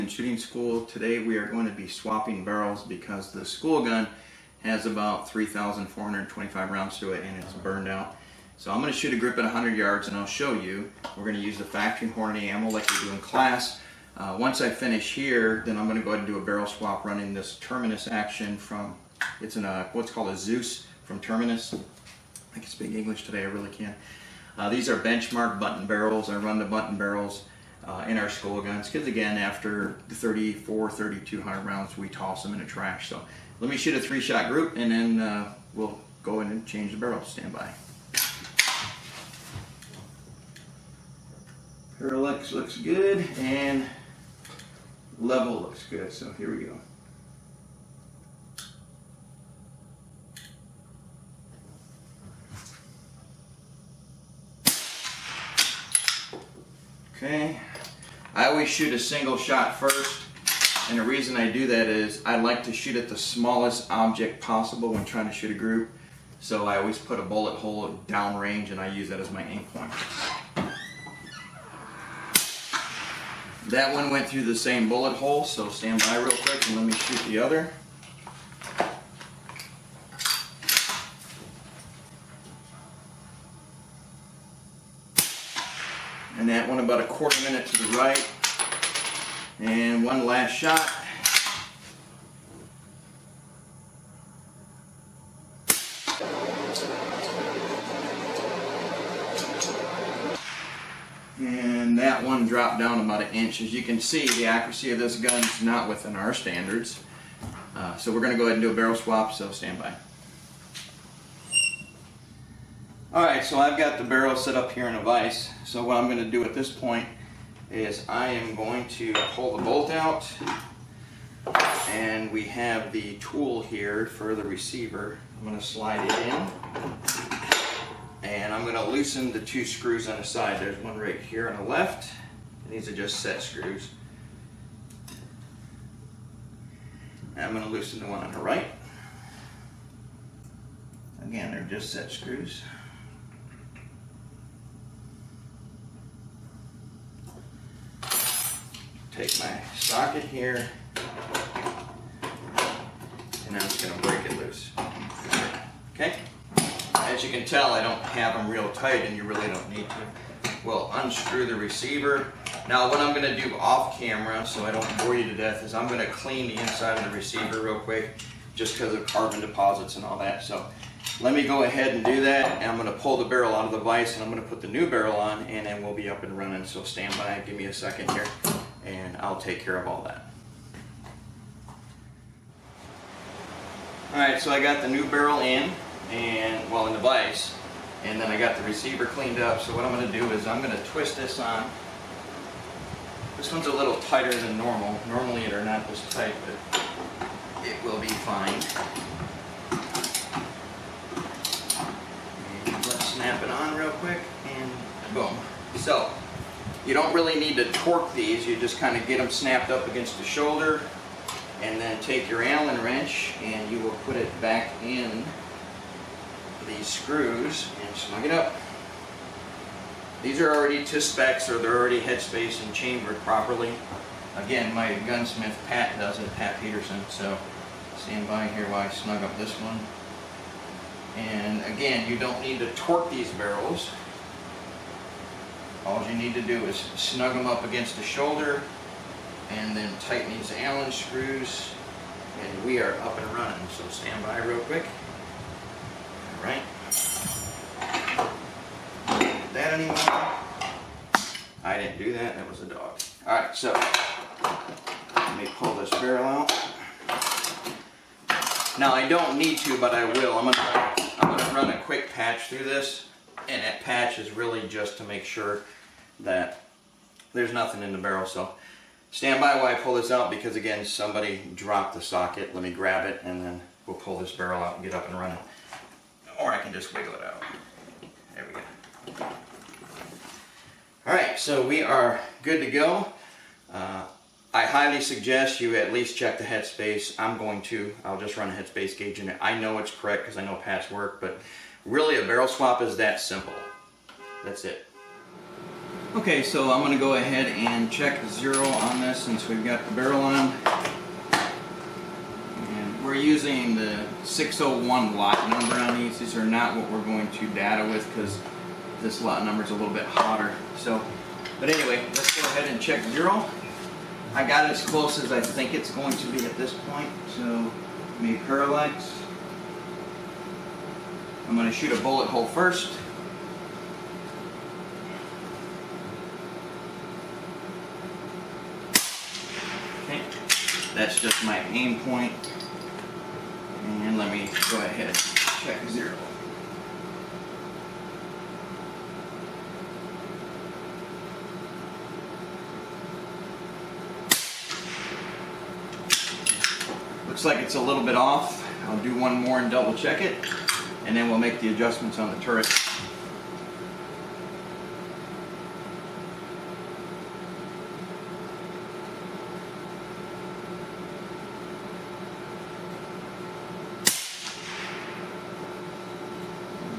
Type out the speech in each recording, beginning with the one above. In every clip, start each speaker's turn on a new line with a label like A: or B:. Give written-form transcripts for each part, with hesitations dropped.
A: In shooting school today we are going to be swapping barrels because the school gun has about 3,425 rounds to it and it's burned out. So I'm going to shoot a grip at 100 yards and I'll show you. We're going to use the factory Hornady ammo like we do in class. Once I finish here, then I'm going to go ahead and do a barrel swap running this Terminus action from, it's in a, what's called a Zeus from Terminus. I can speak English today, I really can. These are benchmark button barrels. I run the button barrels in our school guns because again, after the 3,200 rounds, we toss them in the trash. So let me shoot a 3-shot group and then we'll go in and change the barrel. Stand by. Parallax looks good and level looks good. So here we go. Okay, I always shoot a single shot first, and the reason I do that is I like to shoot at the smallest object possible when trying to shoot a group. So I always put a bullet hole downrange and I use that as my aim point. That one went through the same bullet hole, so stand by real quick and let me shoot the other. And that one about a quarter minute to the right. And one last shot. And that one dropped down about 1 inch. As you can see, the accuracy of this gun is not within our standards. So we're going to go ahead and do a barrel swap, so stand by. Alright, so I've got the barrel set up here in a vise. So what I'm going to do at this point is I am going to pull the bolt out, and we have the tool here for the receiver. I'm going to slide it in, and I'm going to loosen the 2 screws on the side. There's one right here on the left, and these are just set screws. And I'm going to loosen the one on the right. Again, they're just set screws. Take my socket here, and I'm just going to break it loose. Okay? As you can tell, I don't have them real tight, and you really don't need to. We'll unscrew the receiver. Now what I'm going to do off camera, so I don't bore you to death, is I'm going to clean the inside of the receiver real quick, just because of carbon deposits and all that. So let me go ahead and do that, and I'm going to pull the barrel out of the vise, and I'm going to put the new barrel on, and then we'll be up and running. So stand by, give me a second here, and I'll take care of all that. Alright, so I got the new barrel in, and well, in the vise, and then I got the receiver cleaned up. So what I'm going to do is I'm going to twist this on. This one's a little tighter than normal. Normally they're not this tight, but it will be fine. And let's snap it on real quick, and boom. So you don't really need to torque these, you just kind of get them snapped up against the shoulder, and then take your Allen wrench and you will put it back in these screws and snug it up. These are already to specs, or they're already headspace and chambered properly. Again, my gunsmith Pat does it, Pat Peterson, so stand by here while I snug up this one. And again, you don't need to torque these barrels. All you need to do is snug them up against the shoulder and then tighten these Allen screws, and we are up and running. So stand by real quick. Alright. That anymore? I didn't do that, that was a dog. Alright, so let me pull this barrel out. Now I don't need to, but I will. I'm gonna run a quick patch through this. And that patch is really just to make sure that there's nothing in the barrel. So stand by while I pull this out, because again, somebody dropped the socket. Let me grab it, and then we'll pull this barrel out and get up and running. Or I can just wiggle it out. There we go. Alright, so we are good to go. I highly suggest you at least check the headspace. I'll just run a headspace gauge in it. I know it's correct because I know Pat's work, but really a barrel swap is that simple. That's it. Okay, so I'm going to go ahead and check 0 on this since we've got the barrel on. And we're using the 601 lot number on these. These are not what we're going to data with because this lot number is a little bit hotter. So, but anyway, let's go ahead and check 0. I got it as close as I think it's going to be at this point. So, me parallax. I'm going to shoot a bullet hole first. Okay, that's just my aim point. And let me go ahead and check 0. Looks like it's a little bit off. I'll do one more and double check it, and then we'll make the adjustments on the turret.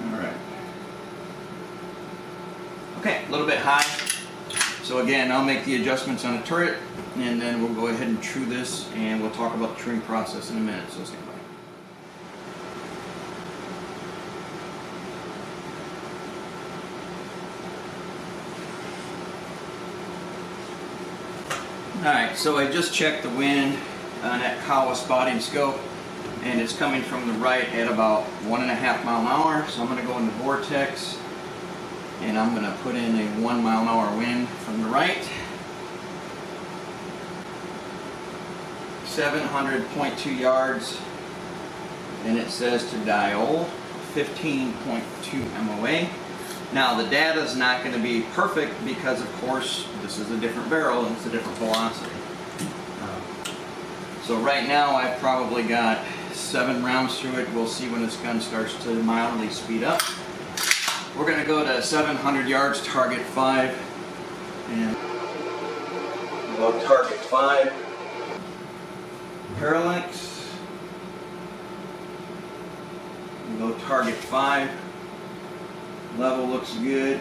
A: Alright. Okay, a little bit high. So again, I'll make the adjustments on the turret, and then we'll go ahead and true this, and we'll talk about the truing process in a minute, so stand by. Alright, so I just checked the wind on that Kawa spotting scope, and it's coming from the right at about 1.5 mile an hour. So I'm going to go into vortex, and I'm going to put in a 1 mile an hour wind from the right. 700.2 yards, and it says to diol 15.2 MOA. Now the data is not going to be perfect because of course this is a different barrel and it's a different velocity. So right now I've probably got 7 rounds through it. We'll see when this gun starts to mildly speed up. We're going to go to 700 yards, target 5, and we'll go target 5. Parallax. We'll go target 5. Level looks good.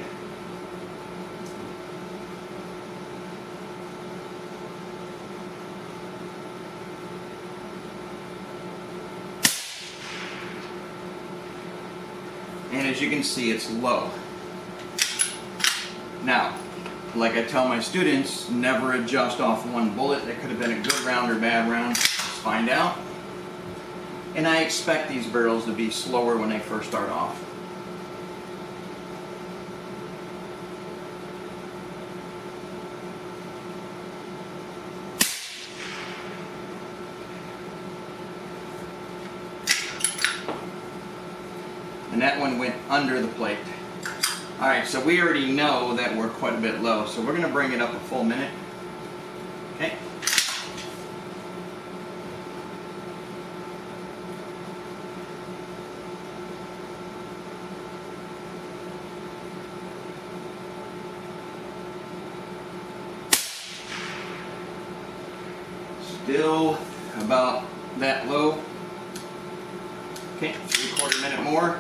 A: And as you can see, it's low. Now, like I tell my students, never adjust off one bullet. That could have been a good round or bad round. Let's find out. And I expect these barrels to be slower when they first start off. And that one went under the plate. Alright, so we already know that we're quite a bit low, so we're going to bring it up a full minute. Okay. Still about that low. Okay, 3/4 minute more.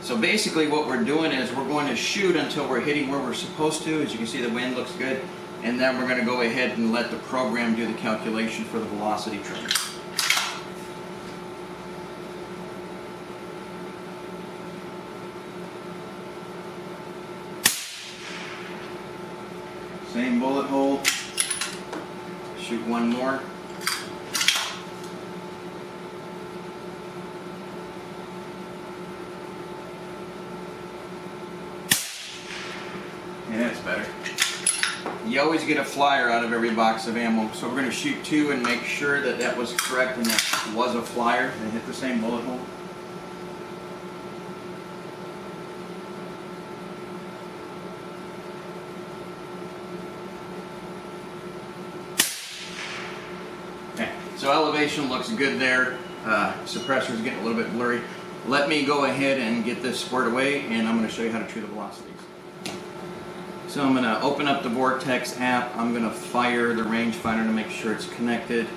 A: So basically what we're doing is we're going to shoot until we're hitting where we're supposed to. As you can see, the wind looks good. And then we're going to go ahead and let the program do the calculation for the velocity trim. Same bullet hole. Shoot one more. Yeah, that's better. You always get a flyer out of every box of ammo, so we're going to shoot 2 and make sure that that was correct and that was a flyer and hit the same bullet hole. Okay, so elevation looks good there. Suppressor's getting a little bit blurry. Let me go ahead and get this squared away, and I'm going to show you how to true the velocities. So I'm going to open up the Vortex app. I'm going to fire the rangefinder to make sure it's connected.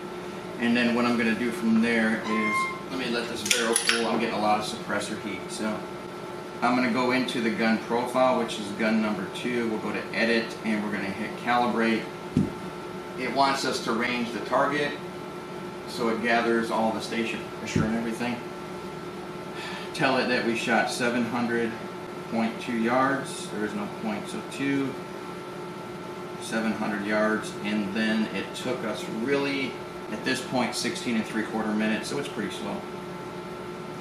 A: And then what I'm going to do from there is, let me let this barrel cool. I'm getting a lot of suppressor heat. So I'm going to go into the gun profile, which is gun number 2. We'll go to edit and we're going to hit calibrate. It wants us to range the target, so it gathers all the station pressure and everything. Tell it that we shot 700.2 yards. There is no point, so 700 yards, and then it took us really, at this point, 16 3/4 minutes, so it's pretty slow.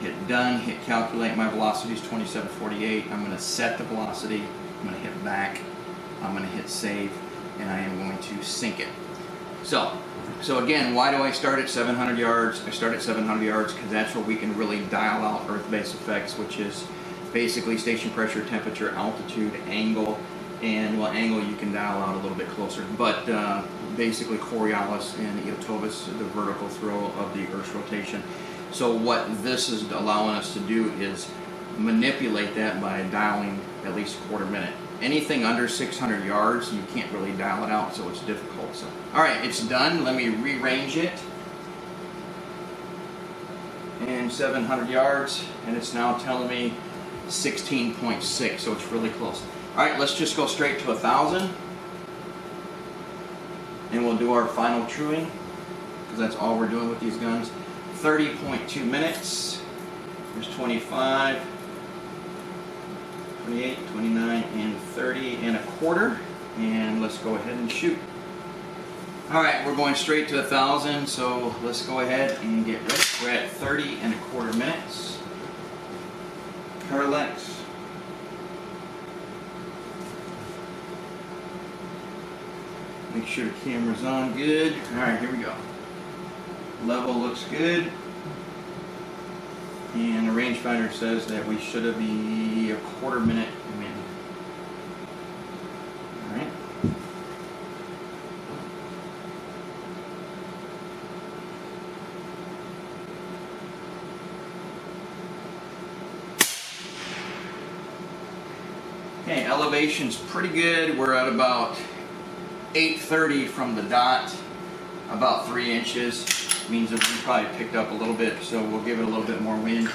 A: Hit done, hit calculate. My velocity is 2748. I'm going to set the velocity. I'm going to hit back. I'm going to hit save, and I am going to sync it. So again, why do I start at 700 yards? I start at 700 yards because that's where we can really dial out earth-based effects, which is basically station pressure, temperature, altitude, angle, and well, angle you can dial out a little bit closer, but basically Coriolis and Eotobus, the vertical throw of the Earth's rotation. So what this is allowing us to do is manipulate that by dialing at least a quarter minute. Anything under 600 yards, you can't really dial it out, so it's difficult. So, all right, it's done. Let me rearrange it. And 700 yards, and it's now telling me 16.6, so it's really close. All right, let's just go straight to 1,000, and we'll do our final truing, because that's all we're doing with these guns. 30.2 minutes. There's 25. 28, 29, and 30 and a quarter, and let's go ahead and shoot. All right, we're going straight to 1,000, so let's go ahead and get ready. We're at 30 and a quarter minutes. Parallax. Make sure the camera's on good. All right, here we go. Level looks good. And the rangefinder says that we should be a quarter minute in. All right. Okay, elevation's pretty good. We're at about 830 from the dot, about 3 inches. Means that we probably picked up a little bit, so we'll give it a little bit more wind.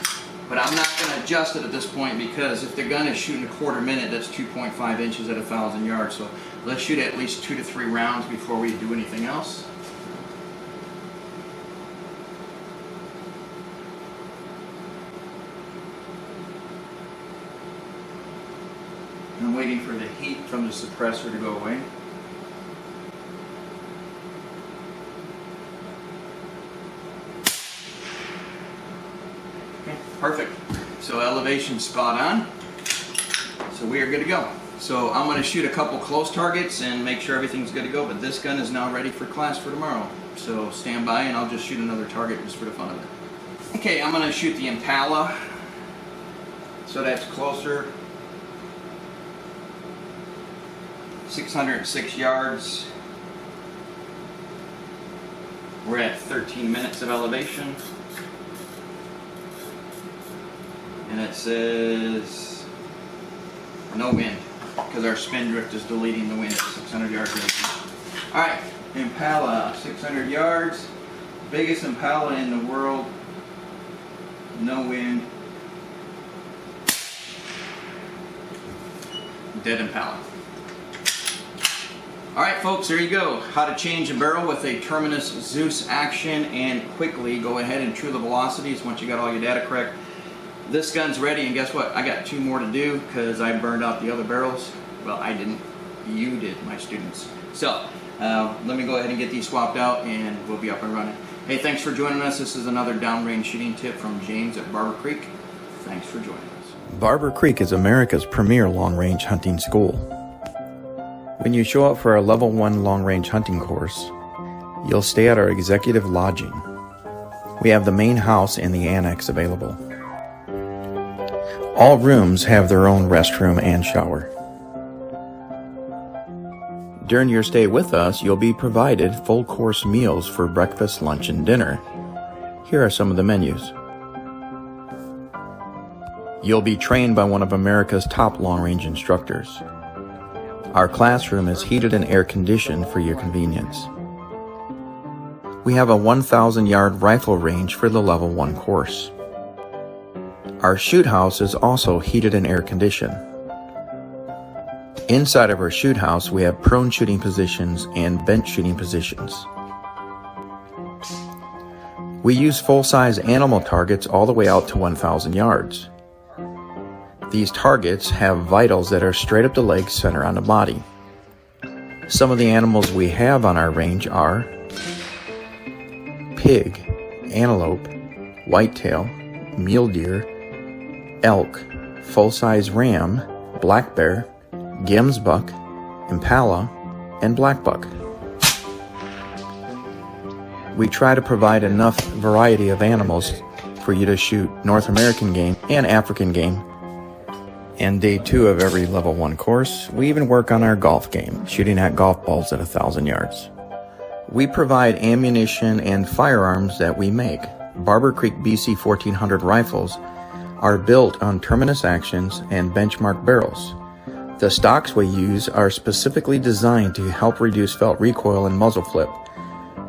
A: But I'm not going to adjust it at this point, because if the gun is shooting a quarter minute, that's 2.5 inches at 1,000 yards. So let's shoot at least 2 to 3 rounds before we do anything else. I'm waiting for the heat from the suppressor to go away. Perfect. So elevation spot on. So we are good to go. So I'm going to shoot a couple close targets and make sure everything's good to go. But this gun is now ready for class for tomorrow. So stand by and I'll just shoot another target just for the fun of it. Okay, I'm going to shoot the Impala. So that's closer. 606 yards. We're at 13 minutes of elevation. And it says no wind, because our spin drift is deleting the wind at 600 yards. All right, Impala, 600 yards, biggest Impala in the world, no wind, dead Impala. All right, folks, there you go. How to change a barrel with a Terminus Zeus action and quickly go ahead and true the velocities once you got all your data correct. This gun's ready, and guess what? I got 2 more to do because I burned out the other barrels. Well, I didn't. You did, my students. So, let me go ahead and get these swapped out, and we'll be up and running. Hey, thanks for joining us. This is another downrange shooting tip from James at Barbourcreek. Thanks for joining us.
B: Barbourcreek is America's premier long-range hunting school. When you show up for our Level 1 long-range hunting course, you'll stay at our executive lodging. We have the main house and the annex available. All rooms have their own restroom and shower. During your stay with us, you'll be provided full course meals for breakfast, lunch, and dinner. Here are some of the menus. You'll be trained by one of America's top long-range instructors. Our classroom is heated and air-conditioned for your convenience. We have a 1,000-yard rifle range for the Level 1 course. Our shoot house is also heated and air conditioned. Inside of our shoot house, we have prone shooting positions and bench shooting positions. We use full-size animal targets all the way out to 1,000 yards. These targets have vitals that are straight up the legs, center on the body. Some of the animals we have on our range are pig, antelope, whitetail, mule deer, elk, full-size ram, black bear, gemsbuck, impala, and black buck. We try to provide enough variety of animals for you to shoot North American game and African game. And day 2 of every level 1 course, we even work on our golf game, shooting at golf balls at 1,000 yards. We provide ammunition and firearms that we make. Barbourcreek BC 1400 rifles are built on Terminus actions and benchmark barrels. The stocks we use are specifically designed to help reduce felt recoil and muzzle flip.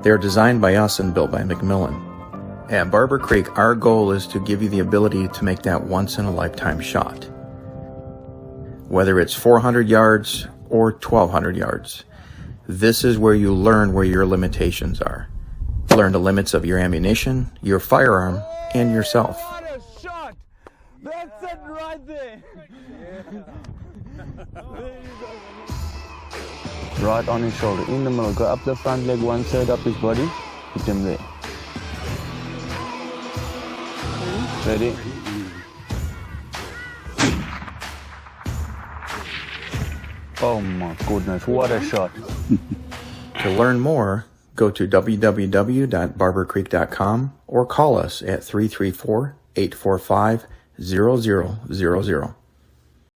B: They are designed by us and built by Macmillan. At Barbourcreek, our goal is to give you the ability to make that once-in-a-lifetime shot. Whether it's 400 yards or 1,200 yards, this is where you learn where your limitations are. Learn the limits of your ammunition, your firearm, and yourself.
C: What a shot! That's it right there! Right on his shoulder, in the middle, go up the front leg, one side up his body, hit him there. Ready? Oh my goodness, what a shot.
B: To learn more, go to www.barbourcreek.com or call us at 334-845-0000.